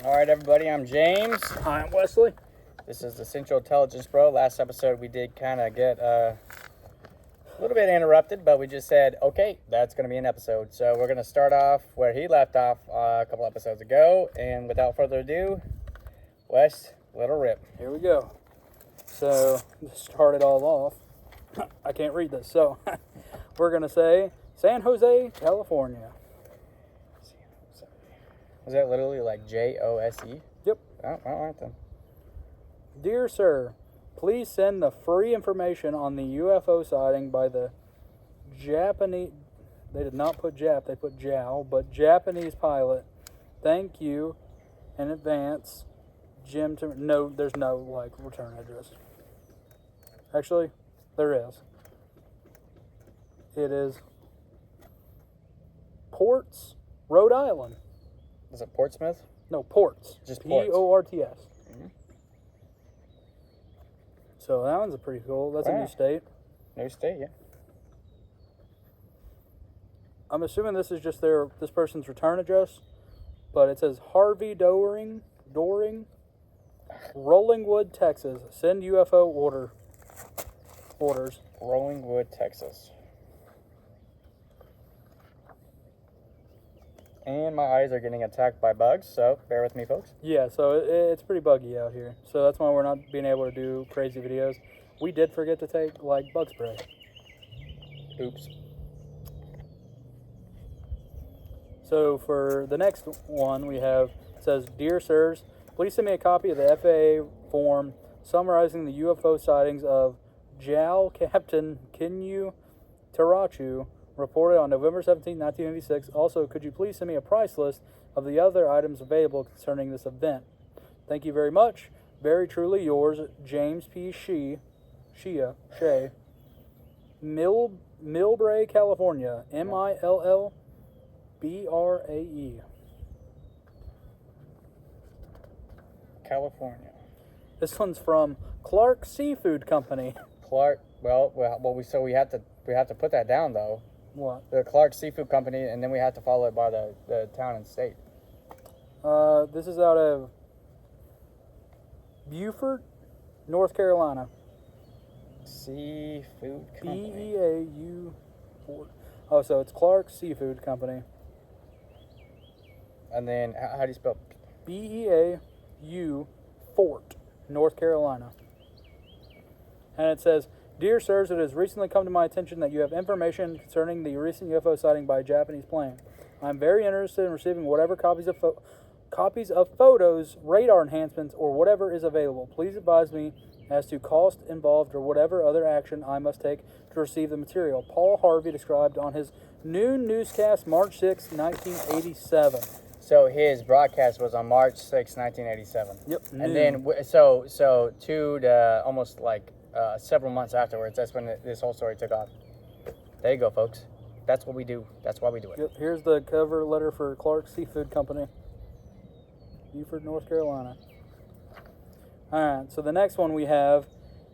All right, everybody, I'm James. I'm Wesley. This is the Central Intelligence Bro. Last episode, we did kind of get a little bit interrupted, but we just said, okay, that's going to be an episode. So we're going to start off where he left off a couple episodes ago. And without further ado, Wes, let her rip. Here we go. So, to start it all off, I can't read this. So, we're going to say San Jose, California. Was that literally like Jose? Yep. Oh, all right then. Dear sir, please send the free information on the UFO sighting by the Japanese, they did not put Jap, they put Jow, but Japanese pilot. Thank you in advance. Jim, no, there's no, return address. Actually, there is. It is Ports, Rhode Island. Is it Portsmouth? No, Ports. Just Ports. Ports. Mm-hmm. So that one's a pretty cool. That's Wow. a new state. New state, yeah. I'm assuming this is just this person's return address, but it says Harvey Doring, Rollingwood, Texas. Send UFO orders. Rollingwood, Texas. And my eyes are getting attacked by bugs, so bear with me, folks. Yeah, so it's pretty buggy out here. So that's why we're not being able to do crazy videos. We did forget to take, bug spray. Oops. So for the next one, we have, it says, Dear Sirs, please send me a copy of the FAA form summarizing the UFO sightings of JAL Captain Kinyu Tarachu, reported on November 17, 1986. Also, could you please send me a price list of the other items available concerning this event? Thank you very much. Very truly yours, James P. Shea, Millbrae, California. Millbrae. California. This one's from Clark Seafood Company. Clark. Well, we have to put that down though. What? The Clark Seafood Company, and then we have to follow it by the town and state. This is out of Beaufort, North Carolina. Seafood Company. B-E-A-U. Oh, so it's Clark Seafood Company. And then, how do you spell? B-E-A-U, Fort, North Carolina. And it says, Dear sirs, it has recently come to my attention that you have information concerning the recent UFO sighting by a Japanese plane. I am very interested in receiving whatever copies of photos, radar enhancements, or whatever is available. Please advise me as to cost involved or whatever other action I must take to receive the material. Paul Harvey described on his noon newscast, March 6, 1987. So his broadcast was on March 6, 1987. Yep. And then, so to the almost several months afterwards, that's when this whole story took off. There you go, folks. That's what we do. That's why we do it. Yep. Here's the cover letter for Clark Seafood Company, Beaufort, North Carolina. All right. So the next one we have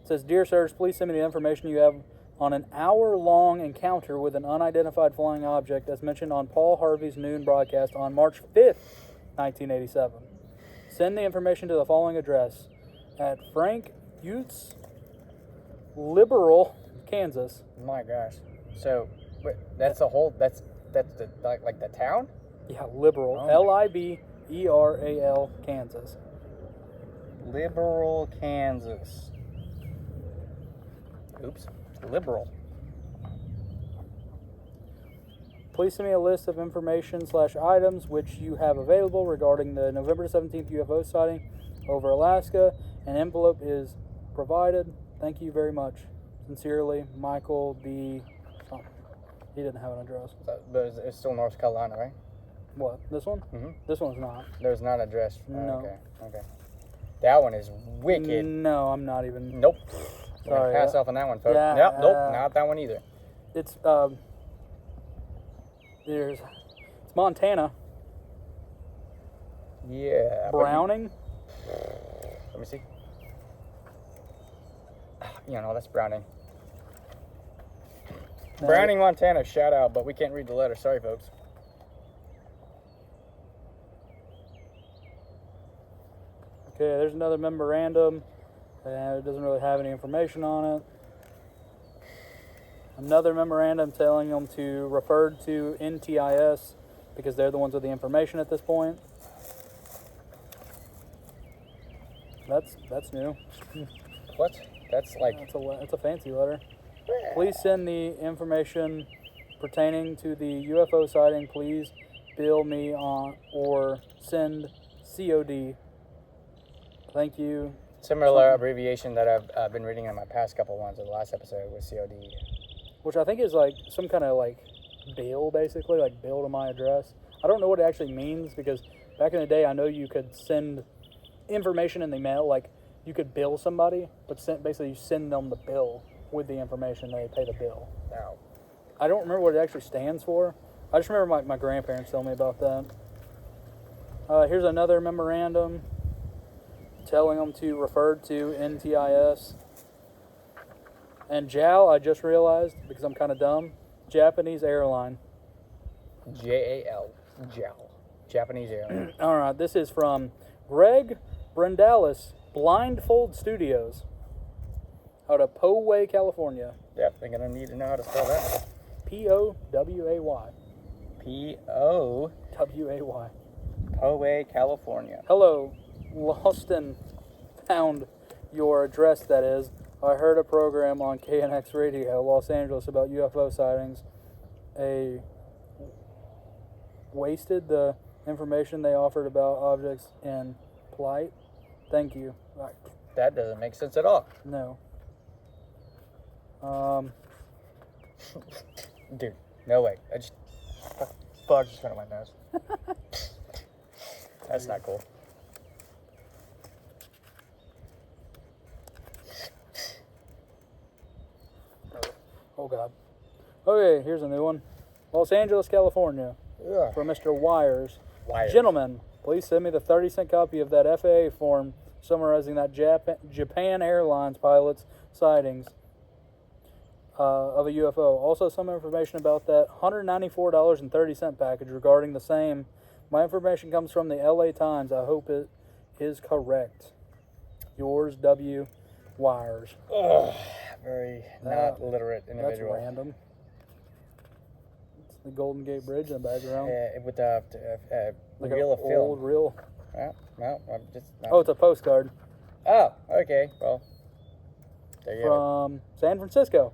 says, Dear sirs, please send me the information you have on an hour-long encounter with an unidentified flying object as mentioned on Paul Harvey's noon broadcast on March 5th, 1987. Send the information to the following address at Frank Utes, Liberal, Kansas. My gosh. So, that's the whole, that's the, the town? Yeah, Liberal. Oh. Liberal, Kansas. Liberal, Kansas. Oops. Liberal. Please send me a list of information/items which you have available regarding the November 17th UFO sighting over Alaska. An envelope is provided. Thank you very much. Sincerely, Michael B. Oh, he didn't have an address. But it's still North Carolina, right? What? This one? Mm-hmm. This one's not. There's not an address. No. Okay. That one is wicked. No, I'm not even. Nope. Sorry. Pass off on that one, folks. Yeah, Nope, not that one either. It's it's Montana. Yeah. Browning. Let me see. That's Browning. Browning, Montana, shout out, but we can't read the letter. Sorry, folks. Okay, there's another memorandum. It doesn't really have any information on it. Another memorandum telling them to refer to NTIS because they're the ones with the information at this point. That's new. What? That's like... That's a fancy letter. Please send the information pertaining to the UFO sighting. Please bill me on or send COD. Thank you. Similar abbreviation that I've been reading in my past couple ones of the last episode was COD. Which I think is like some kind of like bill, basically, like bill to my address. I don't know what it actually means because back in the day, I know you could send information in the mail, like you could bill somebody, but basically you send them the bill with the information, they pay the bill. Now, I don't remember what it actually stands for. I just remember my grandparents telling me about that. Here's another memorandum telling them to refer to NTIS. And JAL, I just realized, because I'm kind of dumb, Japanese airline. JAL. JAL. Japanese airline. All right, this is from Greg Brendalis, Blindfold Studios, out of Poway, California. Yep, they're going to need to know how to spell that. Poway. P-O... Poway, California. Hello, lost and found your address, that is. I heard a program on KNX Radio, Los Angeles, about UFO sightings. Wasted the information they offered about objects in plight. Thank you. Right. That doesn't make sense at all. No. Dude, no way. I just... Fuck, just went on my nose. That's not cool. Oh, God. Okay, here's a new one. Los Angeles, California. Ugh. From Mr. Wires. Wires. Gentlemen, please send me the 30-cent copy of that FAA form summarizing that Japan Airlines pilot's sightings of a UFO. Also, some information about that $194.30 package regarding the same. My information comes from the LA Times. I hope it is correct. Yours, W. Wires. Ugh, very not literate individual. That's random. It's the Golden Gate Bridge in the background. With the Like reel of film. old reel. No, I'm just... Not... Oh, it's a postcard. Oh, okay. Well, there you go. From San Francisco.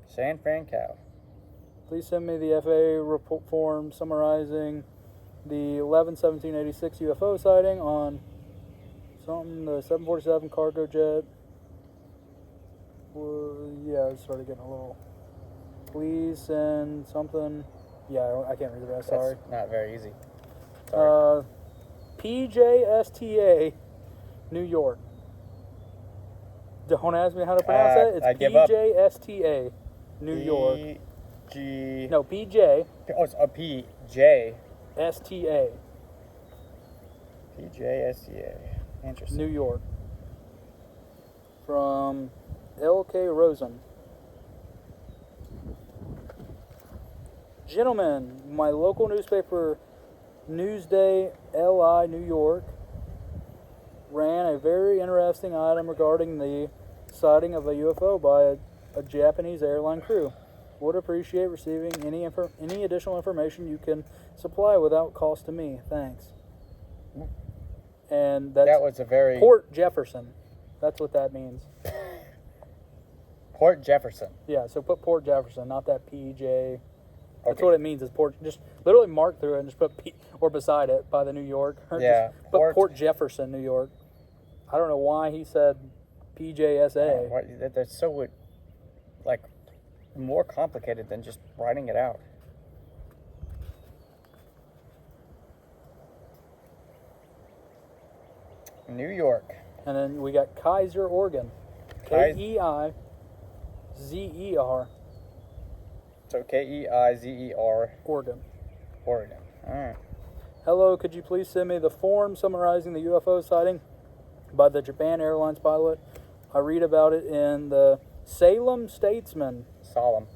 San Francisco. Please send me the FAA report form summarizing the 11/17/86 UFO sighting on the 747 cargo jet. Yeah, it started getting a little. Please send something. Yeah, I can't read the rest. Sorry. That's not very easy. Sorry. PJSTA, New York. Don't ask me how to pronounce that. It's I give up. PJSTA, New York. G. No, PJ. Oh, it's a PJ. STA. PJSTA. Interesting. New York. From L.K. Rosen. Gentlemen, my local newspaper, Newsday, LI, New York, ran a very interesting item regarding the sighting of a UFO by a Japanese airline crew. Would appreciate receiving any additional information you can supply without cost to me. Thanks. And that was a very... Port Jefferson. That's what that means. Port Jefferson. Yeah, so put Port Jefferson, not that PJ. That's Okay. what it means is Port. Just literally mark through it and just put P or beside it by the New York. Or Yeah. just put Port Jefferson, New York. I don't know why he said PJSA. That's so, like, more complicated than just writing it out. New York. And then we got Kaiser, Oregon. Keizer. So Keizer. Oregon. Oregon. All right. Hello, could you please send me the form summarizing the UFO sighting by the Japan Airlines pilot? I read about it in the Salem Statesman. Solemn.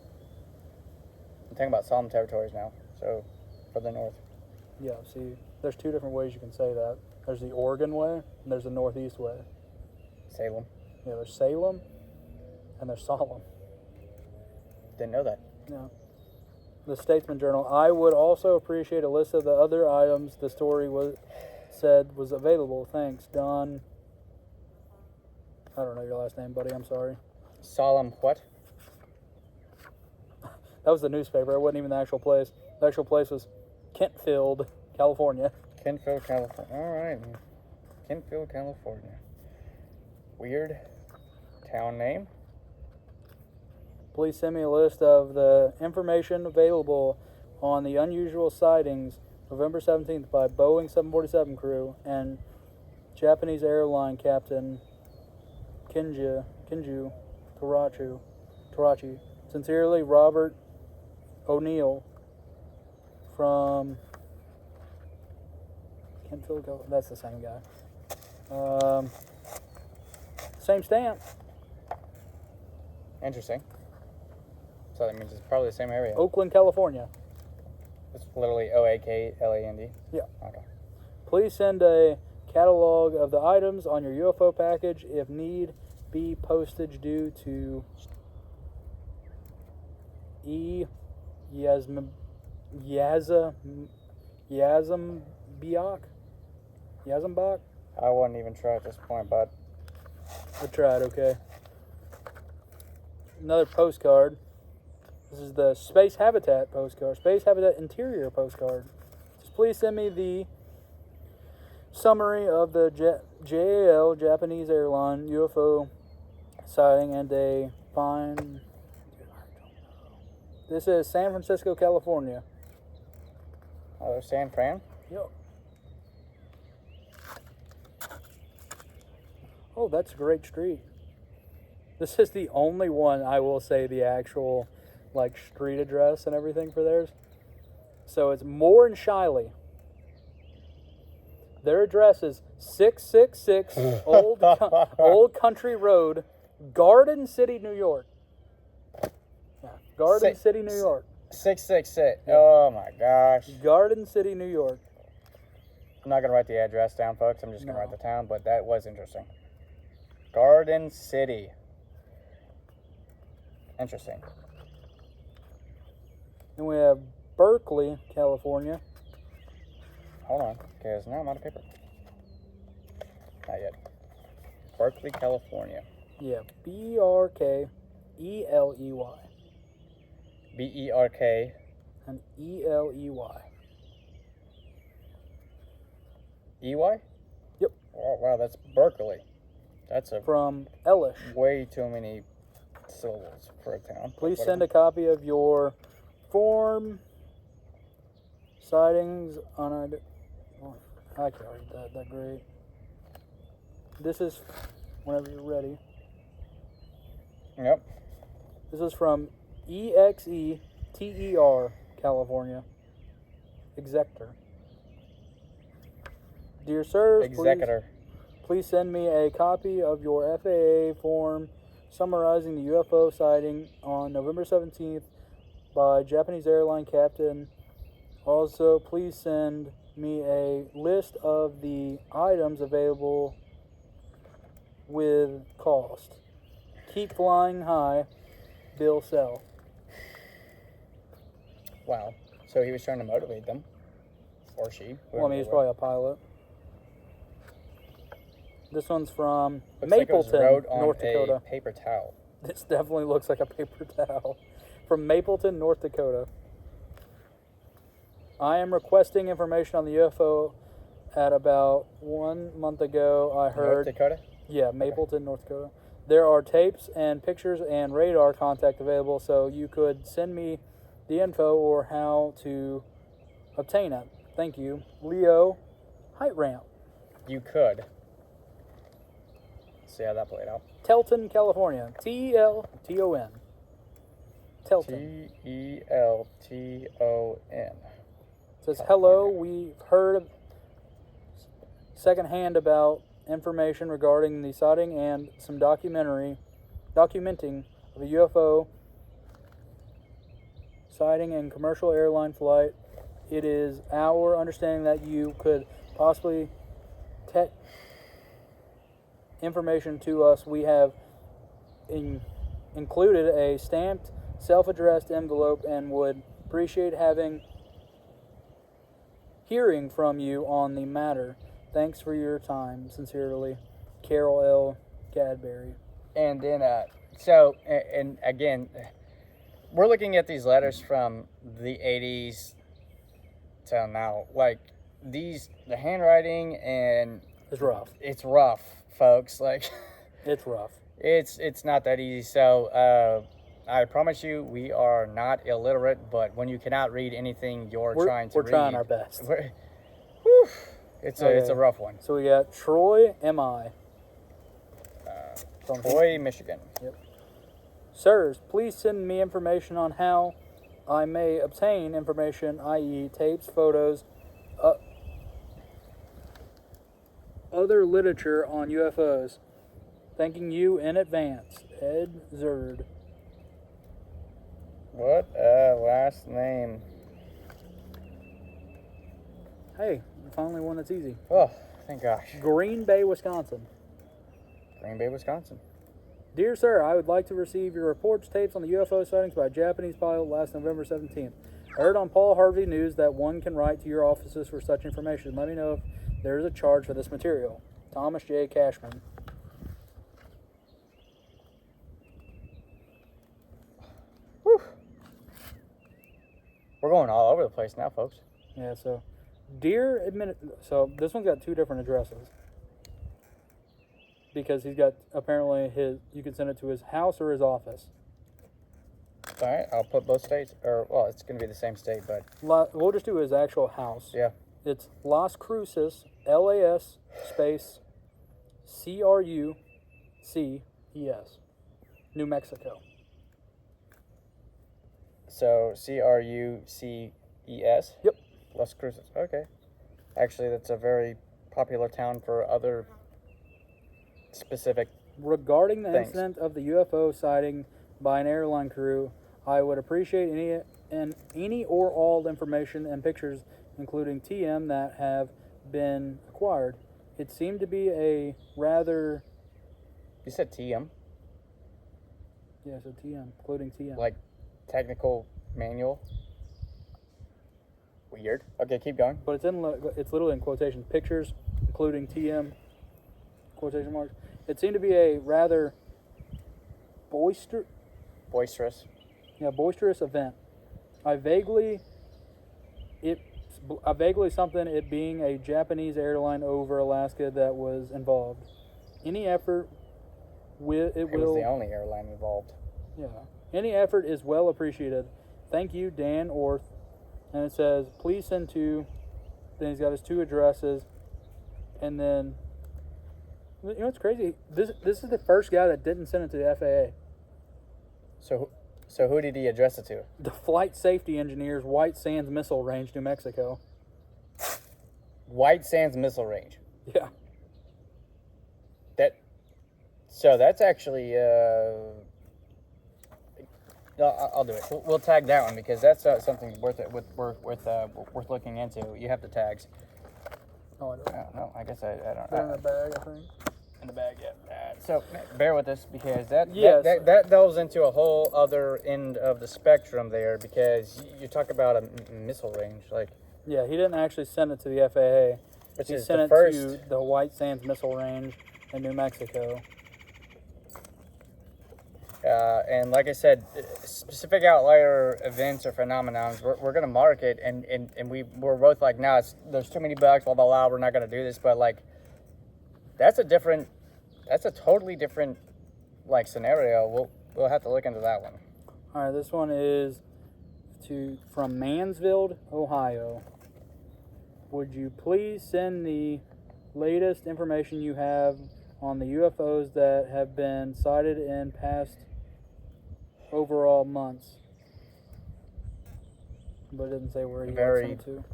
I'm talking about solemn territories now. So, further north. Yeah, see, There's two different ways you can say that. There's the Oregon way, and there's the Northeast way. Salem. Yeah, there's Salem, and there's Solemn. Didn't know that. Yeah. The Statesman Journal. I would also appreciate a list of the other items the story said was available. Thanks, Don. I don't know your last name, buddy. I'm sorry. Solemn what? That was the newspaper. It wasn't even the actual place. The actual place was Kentfield, California. Kentfield, California. All right. Kentfield, California. Weird town name. Please send me a list of the information available on the unusual sightings November 17th by Boeing 747 crew and Japanese airline captain Kinju Torachi. Sincerely, Robert O'Neill from Kentfield. That's the same guy. Same stamp. Interesting. So that means it's probably the same area. Oakland, California. It's literally Oakland. Yeah. Okay. Please send a catalog of the items on your UFO package. If need be, postage due to Yazambiak. I wouldn't even try at this point, bud. I tried, okay. Another postcard. This is the Space Habitat postcard. Space Habitat interior postcard. Just please send me the summary of the JAL, Japanese airline, UFO sighting and a fine... This is San Francisco, California. Oh, there's San Fran? Yep. Oh, that's a great street. This is the only one, I will say, the actual, like, street address and everything for theirs. So it's Moore and Shiley. Their address is 666 Old Country Road, Garden City, New York. Yeah, Garden City, New York. 666. Oh my gosh. Garden City, New York. I'm not going to write the address down, folks. I'm just going to write the town, but that was interesting. Garden City. Interesting. Then we have Berkeley, California. Hold on, because now I'm out of paper. Not yet. Berkeley, California. Yeah, Berkeley. Berk. And Eley. EY? Yep. Oh, wow, that's Berkeley. That's a From Elish. way too many syllables for a town. Please send a copy of your form sightings on a... Oh, I can't read that great. This is, whenever you're ready. Yep. This is from EXETER, California. Executor. Dear sirs, Executor. please send me a copy of your FAA form summarizing the UFO sighting on November 17th by Japanese airline captain. Also, please send me a list of the items available with cost. Keep flying high, Bill Sell. Wow. So he was trying to motivate them. Or she. Well, I mean, he's probably a pilot. This one's from Looks like it was Mapleton, wrote on North Dakota. a paper towel. This definitely looks like a paper towel. From Mapleton, North Dakota. I am requesting information on the UFO. At about 1 month ago, I heard... North Dakota? Yeah, Mapleton, North Dakota. There are tapes and pictures and radar contact available, so you could send me the info or how to obtain it. Thank you. Leo, height ramp. You could. See how that played out. Telton, California. Telton. Telton. Telton. Says, hello, we've heard secondhand about information regarding the sighting and some documenting of a UFO sighting and commercial airline flight it is our understanding that you could possibly information to us. We have included a stamped, self-addressed envelope and would appreciate hearing from you on the matter. Thanks for your time. Sincerely, Carol L. Cadbury. And then, and again, we're looking at these letters from the 80s till now. Like, the handwriting, and It's rough. it's rough, folks. Like, It's rough. it's not that easy. So, I promise you, we are not illiterate, but when you cannot read anything you're trying to read. We're trying our best. It's a rough one. So we got Troy M.I. Troy, Michigan. Yep. Sirs, please send me information on how I may obtain information, i.e. tapes, photos, other literature on UFOs. Thanking you in advance. Ed Zerd. What last name? Hey, finally one that's easy. Oh, thank gosh. Green Bay, Wisconsin. Green Bay, Wisconsin. Dear sir, I would like to receive your reports, tapes on the UFO sightings by a Japanese pilot last November 17th. I heard on Paul Harvey News that one can write to your offices for such information. Let me know if there is a charge for this material. Thomas J. Cashman. Whew. We're going all over the place now, folks. Yeah, so so this one's got two different addresses. Because he's got apparently you can send it to his house or his office. All right, I'll put both states, it's going to be the same state, but We'll just do his actual house. yeah. It's Las Cruces, LAS space CRUCES, New Mexico. So CRUCES. Yep. Las Cruces. Okay. Actually, that's a very popular town for other specific. Regarding the Thanks. incident of the UFO sighting by an airline crew, I would appreciate any or all information and pictures, including TM, that have been acquired. It seemed to be a rather... You said TM? Yeah, so TM, including TM. Like technical manual? Weird. Okay, keep going. But it's literally in quotation. Pictures, including TM, quotation marks. It seemed to be a rather boisterous event. I vaguely something it being a Japanese airline over Alaska that was involved. Any effort It was the only airline involved. Yeah. Any effort is well appreciated. Thank you, Dan Orth. And it says, please send to. Then he's got his two addresses, and then you know what's crazy? This is the first guy that didn't send it to the FAA. So who did he address it to? The Flight Safety Engineers, White Sands Missile Range, New Mexico. White Sands Missile Range. Yeah. So that's actually. I'll do it. We'll tag that one because that's something worth looking into. You have the tags. Oh, I don't. No, I guess I don't. They're in the bag, I think. In the bag, yeah. So bear with us because that delves into a whole other end of the spectrum there because you talk about a missile range, like. Yeah, he didn't actually send it to the FAA. He sent it to the White Sands Missile Range in New Mexico. And like I said, specific outlier events or phenomenons, we're going to mark it, and we're both like, no, there's too many bugs, blah, blah, blah, we're not going to do this, but, like, that's a totally different, like, scenario. We'll have to look into that one. All right, this one is from Mansfield, Ohio. Would you please send the latest information you have on the UFOs that have been sighted in past overall months? But it doesn't say where you sent it to.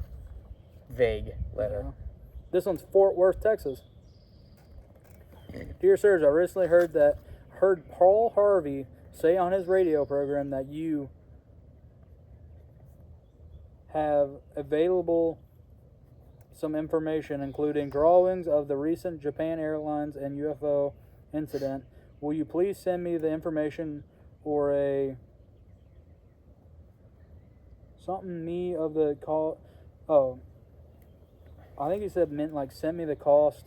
Vague letter. Yeah. This one's Fort Worth, Texas. Dear sirs, I recently heard Paul Harvey say on his radio program that you have available some information, including drawings of the recent Japan Airlines and UFO incident. Will you please send me the information or a something me of the call? Oh, I think he said meant like send me the cost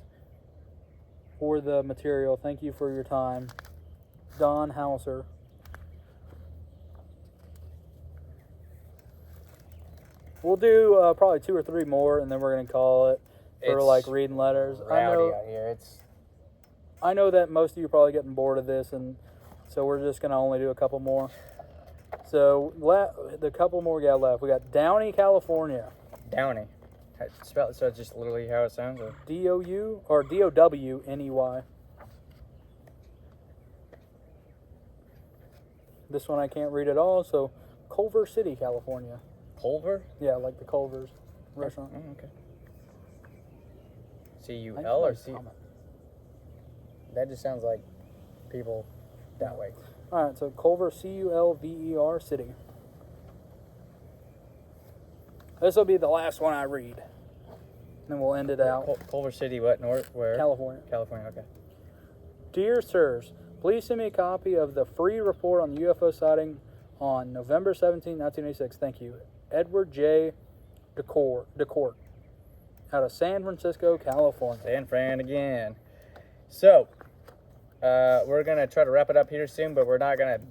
for the material. Thank you for your time, Don Hauser. We'll do probably 2 or 3 more, and then we're gonna call it for It's like reading letters. Rowdy out here. I know that most of you are probably getting bored of this, and so we're just gonna only do a couple more. So the couple more we got left. We got Downey, California. Downey. Spell it so it's just literally how it sounds. Or? D-O-U or D-O-W-N-E-Y. This one I can't read at all. So Culver City, California. Culver? Yeah, like the Culver's restaurant. Oh, okay. C-U-L or C? That just sounds like people that way. All right, so Culver, C-U-L-V-E-R City. This will be the last one I read. Then we'll end it out. Culver City, what? North? Where? California. California, okay. Dear sirs, please send me a copy of the free report on the UFO sighting on November 17, 1986. Thank you. Edward J. DeCourt out of San Francisco, California. San Fran again. So, we're going to try to wrap it up here soon, but we're not going to.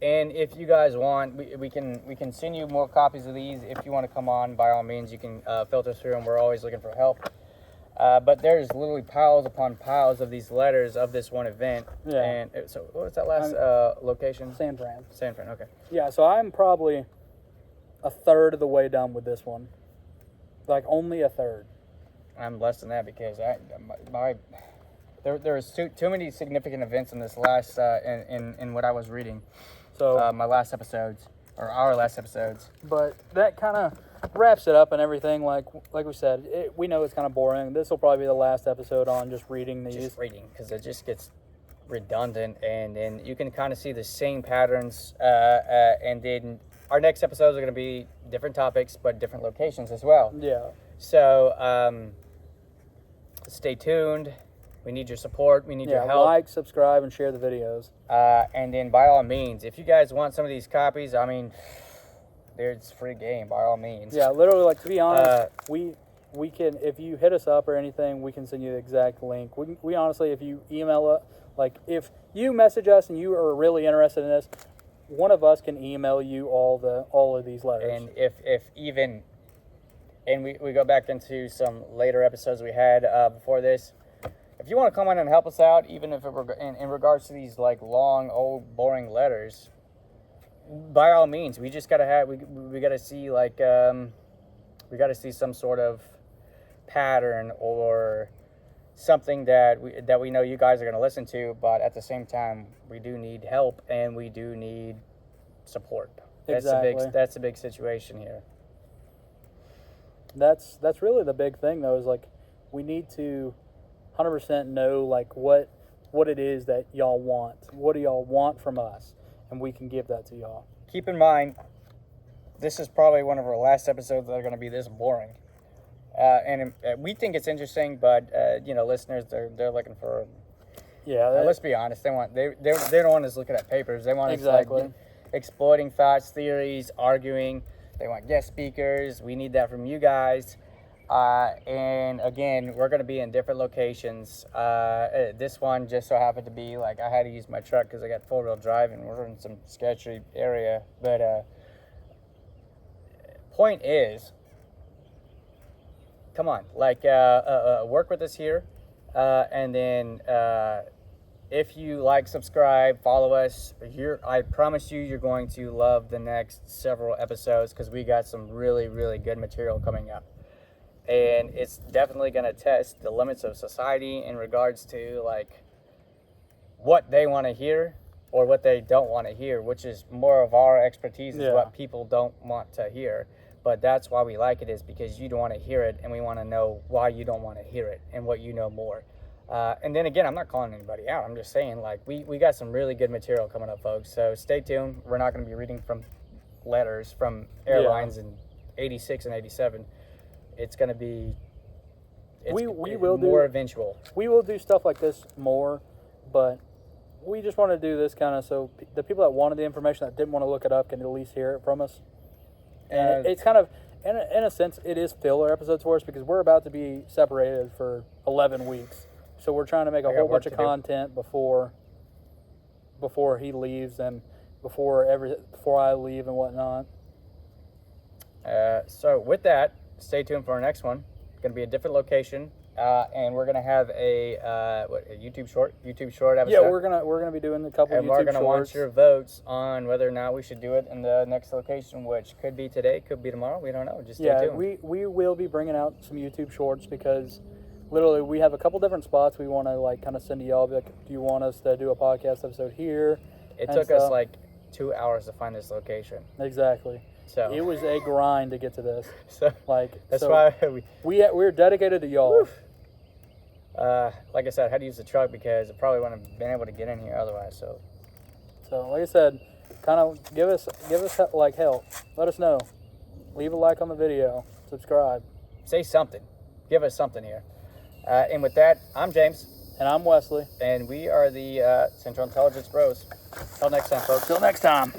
And if you guys want, we can send you more copies of these. If you want to come on, by all means, you can filter through them. We're always looking for help. But there's literally piles upon piles of these letters of this one event. Yeah. And so, what was that last location? San Fran. San Fran, okay. Yeah, so I'm probably a third of the way done with this one. Like, only a third. I'm less than that because there was too many significant events in this last in what I was reading. So my last episodes or our last episodes. But that kind of wraps it up and everything. Like we said, we know it's kind of boring. This will probably be the last episode on just reading these. Just reading because it just gets redundant, and then you can kind of see the same patterns. And then our next episodes are going to be different topics, but different locations as well. Yeah. So stay tuned. We need your support. We need your help. Like, subscribe, and share the videos. And then, by all means, if you guys want some of these copies, I mean, it's free game. By all means. Yeah, literally. Like, to be honest, we can, if you hit us up or anything, we can send you the exact link. We honestly, if you email us, like if you message us and you are really interested in this, one of us can email you all of these letters. And if even, and we go back into some later episodes we had before this. If you want to come in and help us out, even if it were in regards to these like long, old, boring letters, by all means, we just gotta have we gotta see like we gotta see some sort of pattern or something that we know you guys are gonna listen to. But at the same time, we do need help and we do need support. Exactly. That's a big situation here. That's really the big thing though. Is like we need to 100% know like what it is that y'all want. What do y'all want from us? And we can give that to y'all. Keep in mind, this is probably one of our last episodes that are going to be this boring. And we think it's interesting, but listeners, they're looking for. Yeah. Let's be honest. They don't want us looking at papers. They want exactly us like exploiting facts, theories, arguing. They want guest speakers. We need that from you guys. And again, we're going to be in different locations. This one just so happened to be like I had to use my truck because I got 4-wheel drive and we're in some sketchy area. But point is, come on, like work with us here, and then if you like, subscribe, follow us. I promise you're going to love the next several episodes because we got some really, really good material coming up. And it's definitely going to test the limits of society in regards to like what they want to hear or what they don't want to hear, which is more of our expertise is what people don't want to hear. But that's why we like it, is because you don't want to hear it and we want to know why you don't want to hear it and what you know more. And then again, I'm not calling anybody out. I'm just saying like we got some really good material coming up, folks. So stay tuned. We're not going to be reading from letters from airlines and 86 and 87, it's going to be we will more do eventual. We will do stuff like this more, but we just want to do this kind of so the people that wanted the information that didn't want to look it up can at least hear it from us. And it's kind of, in a sense, it is filler episodes for us because we're about to be separated for 11 weeks. So we're trying to make a whole bunch of content before he leaves and before I leave and whatnot. So with that, stay tuned for our next one. It's going to be a different location, and we're going to have a YouTube short episode. Yeah, we're gonna be doing a couple and YouTube we're shorts. going to want your votes on whether or not we should do it in the next location, which could be today, could be tomorrow. We don't know. Just stay tuned. we will be bringing out some YouTube shorts because literally we have a couple different spots we want to like kind of send to y'all. Be like, do you want us to do a podcast episode here? It took us like 2 hours to find this location. Exactly. So it was a grind to get to this. So that's why we're dedicated to y'all. Like I said, I had to use the truck because I probably wouldn't have been able to get in here otherwise. So like I said, kind of give us like help. Let us know. Leave a like on the video. Subscribe. Say something. Give us something here. And with that, I'm James. And I'm Wesley. And we are the Central Intelligence Bros. Till next time, folks. Till next time.